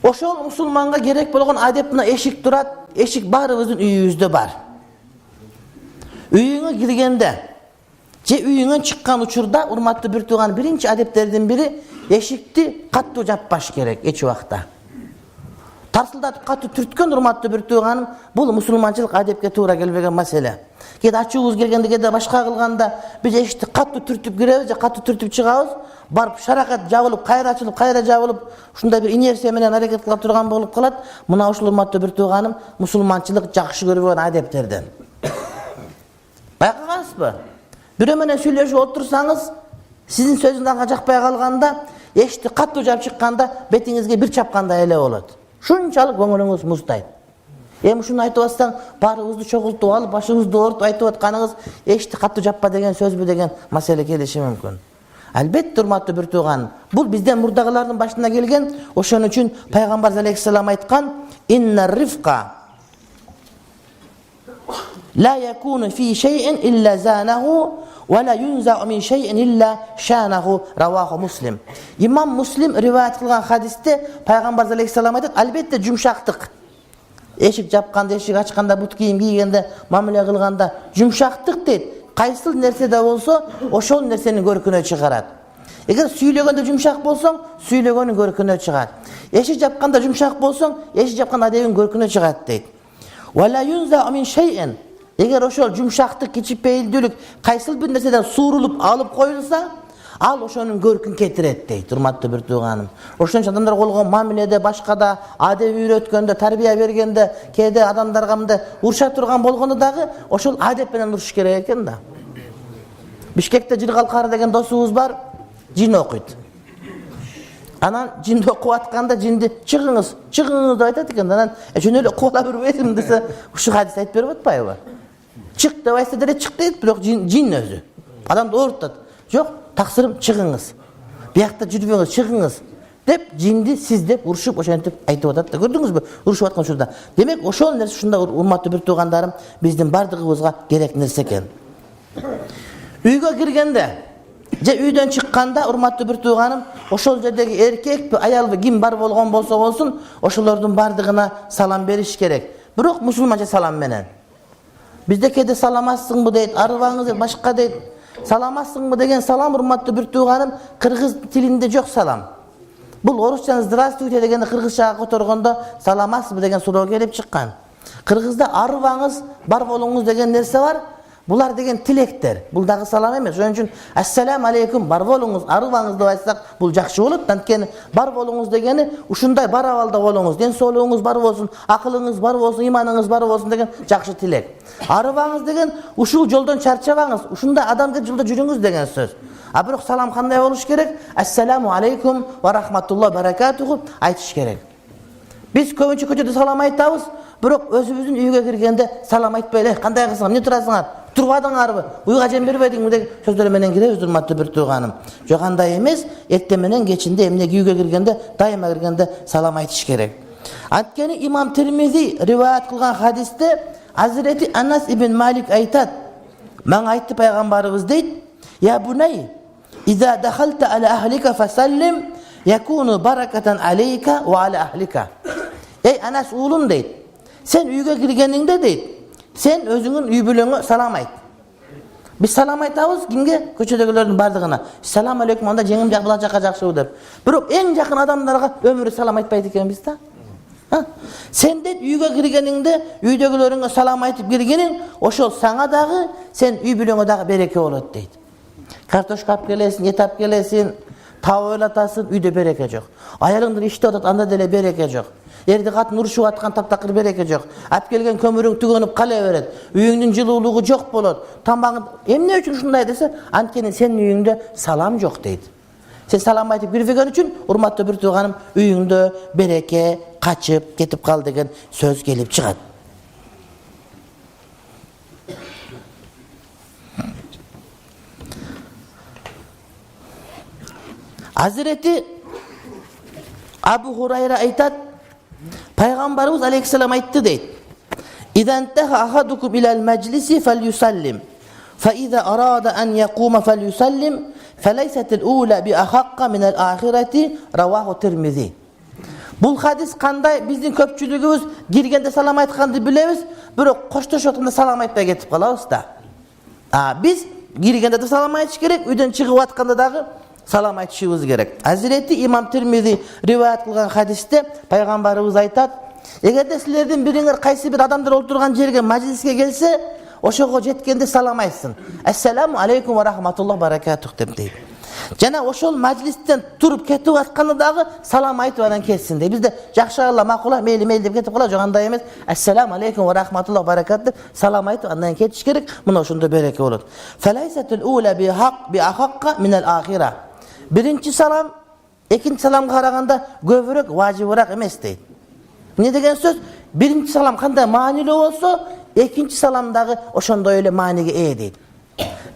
Ошол мусулманга керек болгон адеп мына эшик турат. Эшик баарыбыздын үйүбүздө бар. Үйүңө киргенде же үйүңөн чыккан учурда урматтуу бир тууган биринчи адептердин бири эшикти каттуу жаппаш керек эч убакта. Тарсылдатып каттуу түрткөн урматтуу бир тууганым, бул мусулманчылык адепке туура келбеген маселе. Кээде ачуубуз келгенде, кээде башка кылганда биз эшикти каттуу түртүп киребиз же каттуу түртүп чыгабыз. Барып шаракат жабылып, кайра ачылып, кайра жабылып, ушундай бир инерция менен аракет кыла турган болуп калат. Мына ушул урматтуу бир тууганым мусулманчылык жакшы көрбөгөн адептерден. Байкагансызбы? Бирөө менен сүйлөшүп отурсаңыз, сиздин сөзүңүз ага жакпай калганда, эшикти каттуу жаап чыкканда бетиңизге бир чапкандай эле болот. Шунчалык көңүлүңүз муздайт. Эми ушуну айтып атсаң, баарыбызды чогултуп алып, башыбызды оорутуп айтып атканыңыз эшикти каттуу жаппа деген сөзбү деген маселе келиши мүмкүн. Албетте урматтуу бир тууган, бул бизден мурдагылардын башына келген. Ошон үчүн пайгамбар алейхиссалам айткан: "Иннар рифка ла якуну фи шейин илля занаху ва ла юнзау мин шейин илля шанаху", раваху Муслим. Имам Муслим риваят кылган хадисте пайгамбар алейхиссалам айтат: албетте жумшактык. Эшик жапканда, эшик ачканда, бут кийим кийгенде, мамиле кылганда жумшактык дейт. Кайсыл нерседе болсо, ошол нерсенин көркүнө чыгарат. Эгер сүйлөгөндө жумшак болсоң, сүйлөгөнүн көркүнө чыгат. Эшик жапканда жумшак болсоң, эшик жапкан адебин көркүнө чыгат дейт. Вала юнза мин шейин. Эгер ошол жумшактык, кичипейилдүүлүк кайсыл бир нерседен суурулуп алып коюлса, ал ошонун көркүн кетирет дейт, урматтуу бир тууганым. Ошон үчүн адамдар болгон мамиледе, башкада, адеп үйрөткөндө, тарбия бергенде, кээде адамдарга мындай уруша турган болгондо дагы ошол адеп менен урушуш керек экен да. Бишкекте Жыргалкары деген досубуз бар, жин окуйт. Анан жинди окуп атканда жинди чыгыңыз, чыгыңыз деп айтат экен. Анан жөн эле куула бербейсиң десе, ушу хадис айтып берип атпайбы? Чык деп айтса деле чык дейт, бирок жин өзү. Адамды оорутат. Жок, таксырым чыгыңыз. Биякта жүрбөңүз, чыгыңыз деп жинди сиз деп урушуп ошентип айтып атат да. Көрдүңүзбү? Урушуп аткан учурда. Демек, ошол нерсе ушунда урматтуу бир туугандарым, биздин бардыгыбызга керек нерсе экен. Үйгө киргенде же үйдөн чыкканда урматтуу бир тууганым, ошол жердеги эркекпи, аялбы, ким бар болгон болсо болсун, ошолордун бардыгына салам бериш керек. Бирок мусулманча салам менен. Бизде кээде саламатсыңбы дейт, арыбаңыз дейт, башка дейт. Саламатсыңбы деген салам, урматтуу бир тууганым, кыргыз тилинде жок салам. Бул орусчаны здравствуйте дегенде кыргызчага которгондо саламатсызбы деген суроо келип чыккан. Кыргызда арыбаңыз, бар болуңуз деген нерсе бар. Булар деген тилектер. Бул дагы салам эмес. Ошон үчүн ассаламу алейкум, бар болуңуз, арыбаңыз деп айтсак, бул жакшы болот. Анткени бар болуңуз дегени ушундай бар абалда болуңуз, ден соолугуңуз бар болсун, акылыңыз бар болсун, иманыңыз бар болсун деген жакшы тилек. Арыбаңыз деген ушул жолдон чарчабаңыз, ушундай адам деп жолдо жүрүңүз деген сөз. А бирок салам кандай болуш керек? Ассаламу алейкум ва рахматуллахи баракатуху айтыш керек. Биз көбүнчө көчөдө салам айтабыз, бирок өзүбүздүн үйгө киргенде салам айтпай эле, кандай кылсаң, эмне турасыңар? Турбадыңарбы? Уйга жем бербедиңби деген сөздөр менен киребиз, урматтуу бир тууганым. Жок, андай эмес, эртең менен кечинде эмнеге үйгө киргенде, дайыма киргенде салам айтыш керек. Анткени имам Тирмизи риваят кылган хадисте Hazreti Anas ibn Malik aytat. Мен айтты пайгамбарыбыз дейт: "Я бунай, иза дахалта аля ахлика фасаллим, якуну баракатан алейка ва аля ахлика." Ey Anas уулум дейт. Сен үйгө киргениңде дейт, сен өзүңүн үй бүлөңө салам айт. Биз салам айтабыз кимге? Көчөдөгүлөрдүн бардыгына. Салам алейкум, анда жеңим жак, була жака жакшыбы деп. Бирок эң жакын адамдарга өмүрү салам айтпайт экенбиз да. Сен дейт үйгө киргениңде, үйдөгүлөрүңө салам айтып киргениң, ошол саңа дагы, сен үй бүлөңө дагы береке болот дейт. Картошка алып келесиң, эт алып келесиң, таа ойлатасың, үйдө береке жок. Аялыңдын иште атат, анда деле береке жок. Эрди катын урушуп аткан таптакыр береке жок. Алып келген көмүрүң түгөнүп кала берет. Үйүңдүн жылуулугу жок болот. Тамагың эмне үчүн ушундай десе, анткени сенин үйүңдө салам жок дейт. Сен салам айтып кирбеген үчүн, урматтуу бир тууганым, үйүңдө береке качып кетип кал деген сөз келип чыгат. Hazreti Abu Hurayra aytat, Peygamberimiz aleyhisselam aytdı deyt: "İza intaha ahadukum ilal meclisi felyusallim, fa iza arada an yaquma felyusallim, feleysatil ula bi ahaqqa minel ahireti." Ravahu Tirmizi. Бул хадис кандай? Биздин көпчүлүгүбүз киргенде салам айтканды билебиз, бирок коштошуп атканда салам айтпай кетип калабыз да. Биз киргенде да салам айтыш керек, үйдөн чыгып атканда дагы салам айтышыбыз керек. Азирети имам Тирмизи риваят кылган хадисте пайгамбарыбыз айтат: эгерде силердин бириңер кайсы бир адамдар отурган жерге, мажлиске келсе, ошого жеткенде салам айтсын. Ассаламу алейкум ва рахматуллах баракатух деп дейт. Жана ошол мажлистен туруп кетип атканда дагы салам айтып анан кетсин дейт. Бизде жакшыла, макула, мейли деп кетип калат, жок андай эмес. Ассаламу алейкум ва рахматуллах баракат деп салам айтып андан кетиш керек. Мына ошондо береке болот. Фалайсатул ула би ахакка минал ахира. Биринчи салам экинчи саламга караганда көбүрөөк, важибыраак эмес дейт. Эмне деген сөз? Биринчи салам кандай маанилүү болсо, экинчи салам дагы ошондой эле мааниге ээ дейт.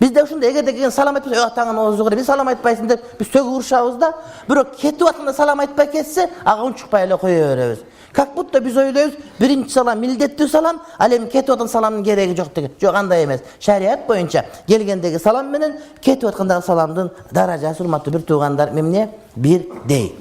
Бизде ушундай эгерде келген салам айтпаса, таңын оозу кыра, биз салам айтпайсың деп биз сөгүп урушабыз да, бирок кетип атканда салам айтпай кетсе, ага унчукпай эле кое беребиз. Как будто биз ойлойбуз, биринчи салам милдеттүү салам, ал эми кетип аткан саламдын кереги жок деген. Жок, андай эмес. Шарият боюнча келгендеги салам менен кетип аткандагы саламдын даражасы урматтуу бир туугандар эмне? Бир дей.